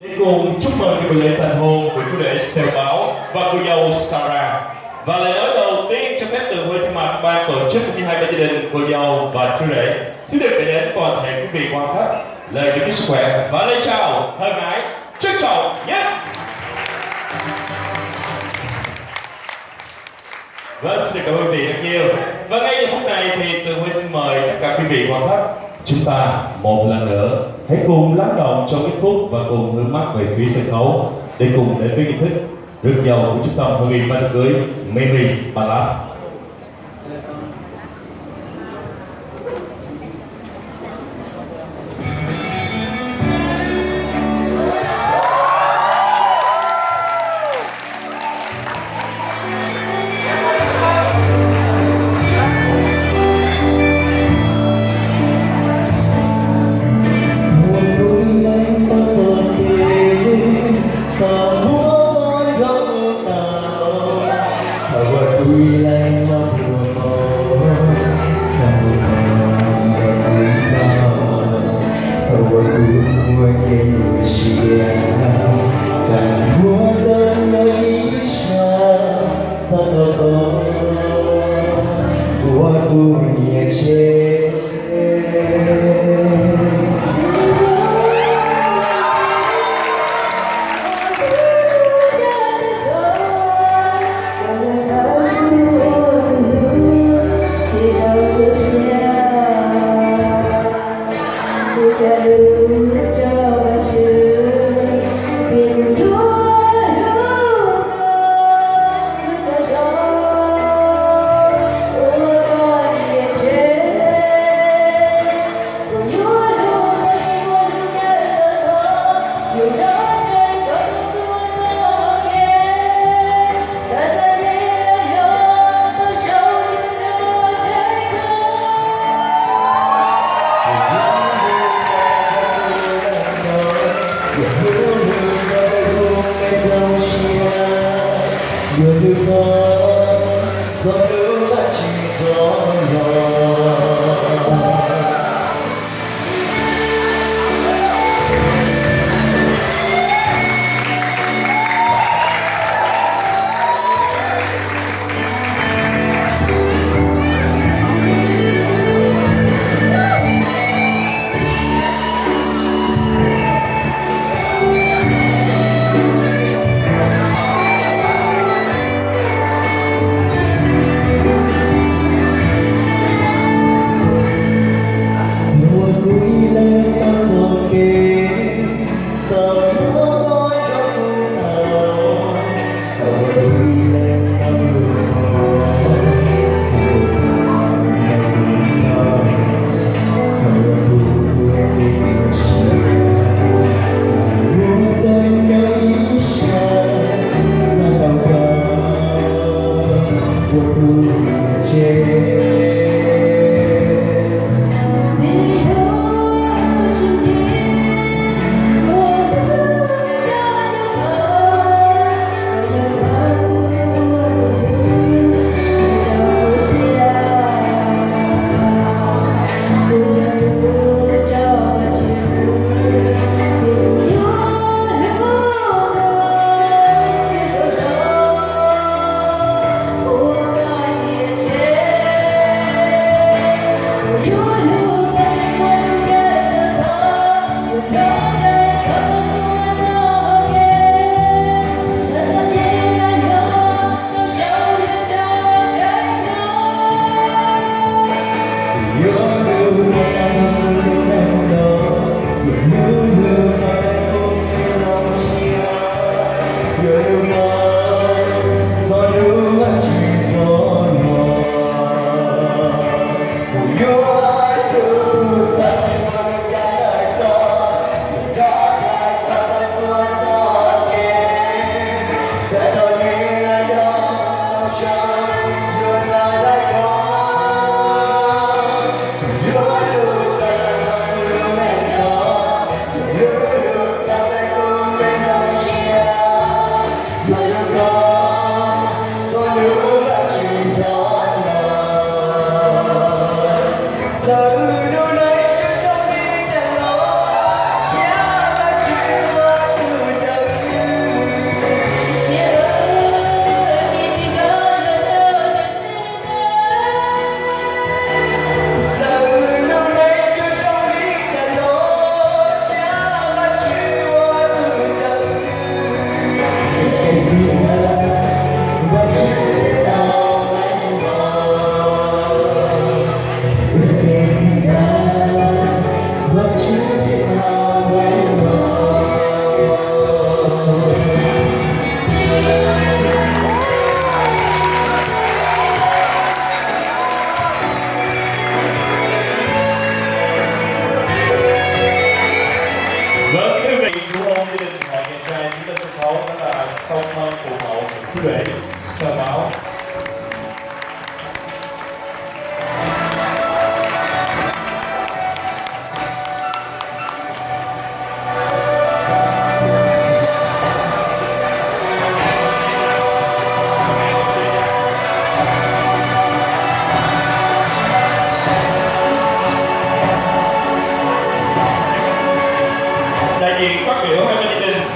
Để cùng chúc mừng buổi lễ thành hôn của chú rể Sèo Báo và cô dâu Sarah. Và lời nói đầu tiên cho phép từ hơi thay mặt ban tổ chức cũng như hai bên gia đình cô dâu và chú rể xin được gửi đến toàn thể quý vị quan khách lời kính sức khỏe và lời chào thân ái trân trọng nhất. Vâng, xin được cảm ơn quý vị rất nhiều. Và ngay giờ phút này thì Tường Huy xin mời tất cả quý vị quan khách chúng ta một lần nữa hãy cùng lắng động trong ít phút và cùng hướng mắt về phía sân khấu để cùng đến với nghi thức rước dâu của chúng ta hội nghị đám cưới Mary Palace.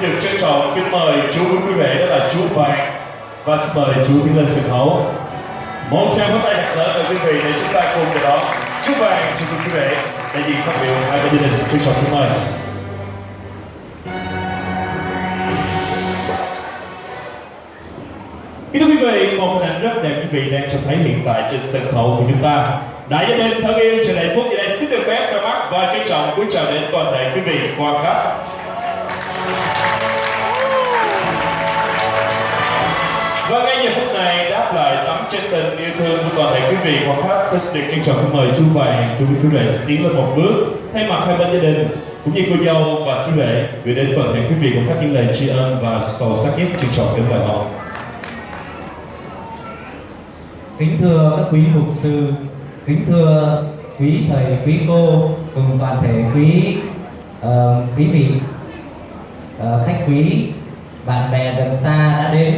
xin được trân trọng kính mời chú quý rể đó là chú Vàng và xin mời chú tiến lên sân khấu. Một tràng pháo tay thật lớn từ quý vị để chúng ta cùng chào đón chú Vàng, chú quý rể đại diện phát biểu hai bên gia đình. Trân trọng kính mời. Kính thưa quý vị, một hình ảnh rất đẹp quý vị đang trông thấy hiện tại trên sân khấu của chúng ta. Đại gia đình thân yêu, trường đại phúc giờ đây xin được phép ra mắt và trân trọng cúi chào đến toàn thể quý vị quan khách. Và ngay giờ phút này đáp lại tấm chân tình yêu thương của toàn thể quý vị quan khách, tôi xin được trân trọng mời chú Vàng, chú quý rể sẽ tiến lên một bước thay mặt hai bên gia đình cũng như cô dâu và chú rể gửi đến toàn thể quý vị quan khách những lời tri ân và sâu sắc nhất trân trọng kính mời họ. Kính thưa các quý mục sư, kính thưa quý thầy, quý cô cùng toàn thể quý vị khách quý, bạn bè gần xa đã đến,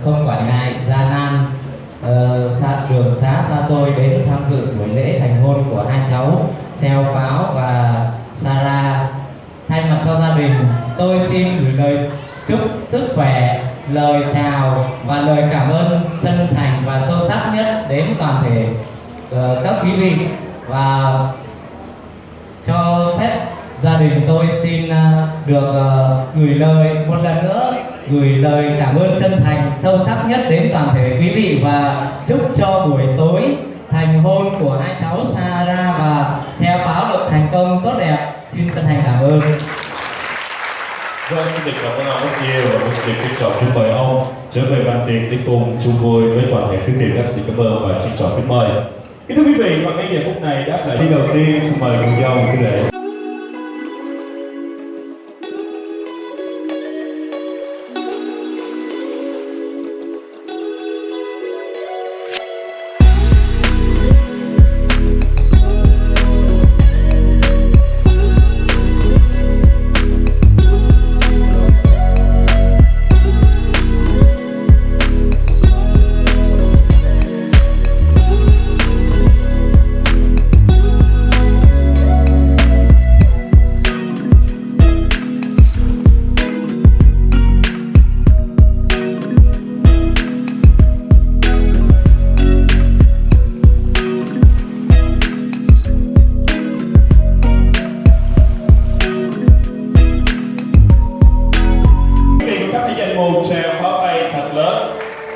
không quản ngại gian nan, đường xá xa xôi đến tham dự buổi lễ thành hôn của hai cháu Seo Pháo và Sarah. Thay mặt cho gia đình, tôi xin gửi lời chúc sức khỏe, lời chào và lời cảm ơn chân thành và sâu sắc nhất đến toàn thể các quý vị, và cho phép gia đình tôi xin được gửi lời một lần nữa, gửi lời cảm ơn chân thành sâu sắc nhất đến toàn thể quý vị và chúc cho buổi tối thành hôn của hai cháu Sarah và Seo Pháo được thành công tốt đẹp. Xin chân thành cảm ơn. Vâng, xin được cảm ơn ông rất nhiều và xin được trân trọng kính mời ông trở về bàn tiệc để cùng chung vui với toàn thể quý vị. Các xin cảm ơn và trân trọng kính mời. Kính thưa quý vị, và ngay giờ phút này đáp lại đi đầu tiên xin mời cô dâu quý rể.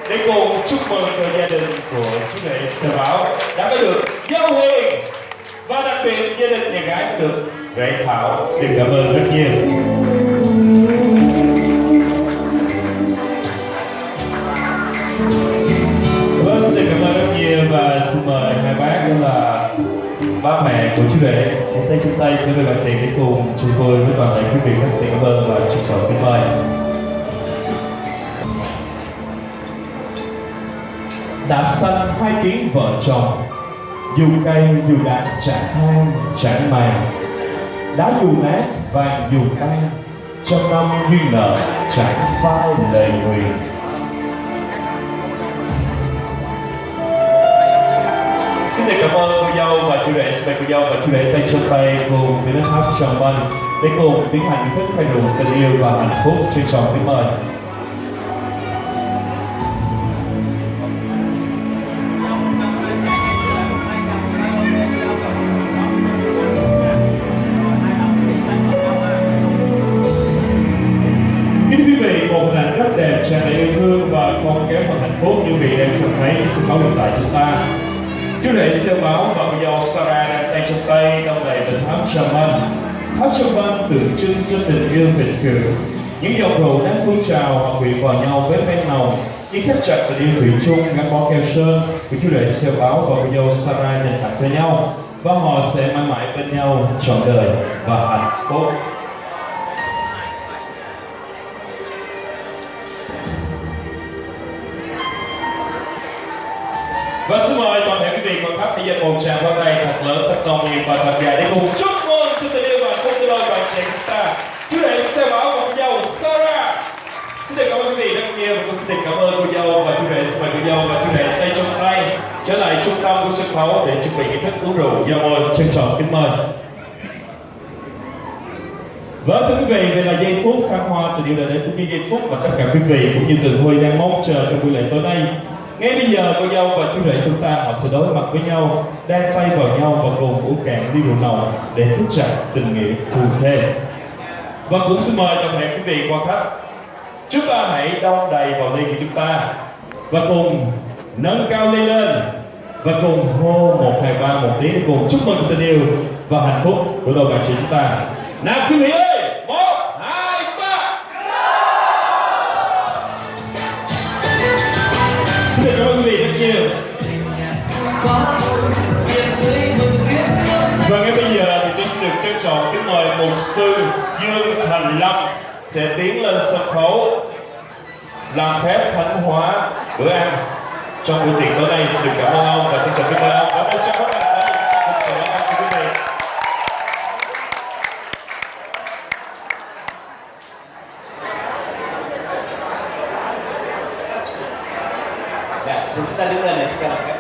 Để cùng chúc mừng cho gia đình của chú rể Seo Pháo đã có được giao huyền, và đặc biệt gia đình nhà gái có được rể Thảo. Xin cảm ơn rất nhiều. Vâng, xin cảm ơn rất nhiều và xin mời hai bác đó là bác mẹ của chú rể trên tay sẽ về bàn tiệc để cùng chung vui với toàn thể quý vị. Xin cảm ơn và trân trọng kính mời. Đã xanh hai tiếng vợ chồng, dù cay dù đắng chẳng than chẳng màng, đá dù nát vàng dù tan, trăm năm duyên nợ chẳng phai lời nguyền. Xin được cảm ơn cô dâu và chú rể. Xin mời cô dâu và chú rể tay trong tay cùng với lớp hát tròn banh để cùng tiến hành nghi thức khai rượu tình yêu và hạnh phúc. Trân trọng kính mời. Tràn đầy yêu thương và con kéo phần hạnh phúc như vị đang trông thấy trên sân khấu hiện tại chúng ta. Chú rể Seo Pháo và cô dâu Sarah đang tay trong tay đong đầy bình tháp champagne. Tháp champagne tượng trưng cho tình yêu vĩnh cửu. Những giọt rượu đang phun trào hoặc quyện vào nhau với men nồng, như khép chặt tình yêu thủy chung gắn bó keo sơn của chú rể Seo Pháo và cô dâu Sarah dành tặng cho nhau, và họ sẽ mãi mãi bên nhau trọn đời và hạnh phúc. Và xin mời toàn thể quý vị quan khách hãy dành một tràng pháo tay thật lớn, thật nồng nhiệt và thật dài để cùng chúc mừng cho tình yêu và hạnh phúc cho đôi bạn trẻ chúng ta, chú rể Seo Pháo và cô dâu Sarah. Xin được cảm ơn quý vị rất nhiều và cũng xin được cảm ơn cô dâu và chú rể. Xin mời cô dâu và chú rể tay trong tay trở lại trung tâm của sân khấu để chuẩn bị nghi thức uống rượu giao môi. Trân trọng kính mời. Vâng thưa quý vị, đây là giây phút khăn hoa tình yêu đã đến cũng như giây phút mà tất cả quý vị cũng như Tường Huy đang mong chờ trong buổi lễ tối nay. Ngay bây giờ cô dâu và chú rể chúng ta họ sẽ đối mặt với nhau, đan tay vào nhau và cùng uống cạn ly rượu nồng để thắt chặt tình nghĩa phù thê. Và cũng xin mời toàn thể quý vị quan khách, chúng ta hãy đong đầy vào ly của chúng ta và cùng nâng cao ly lên và cùng hô 1, 2, 3 một tiếng để cùng chúc mừng tình yêu và hạnh phúc của đôi bạn trẻ chúng ta. Nào quý vị ơi, 1, 2, 3. Xin cảm ơn quý vị rất nhiều. Và ngay bây giờ thì tôi xin được trân trọng kính mời mục sư Dương Thành Lâm sẽ tiến lên sân khấu làm phép thánh hóa bữa ăn trong buổi tiệc tối nay. Xin được cảm ơn ông và xin chào quý vị ông. Cảm ơn các bạn đã cùng theo dõi quý vị. Dạ, chúng ta đứng lên để chúng ta làm phép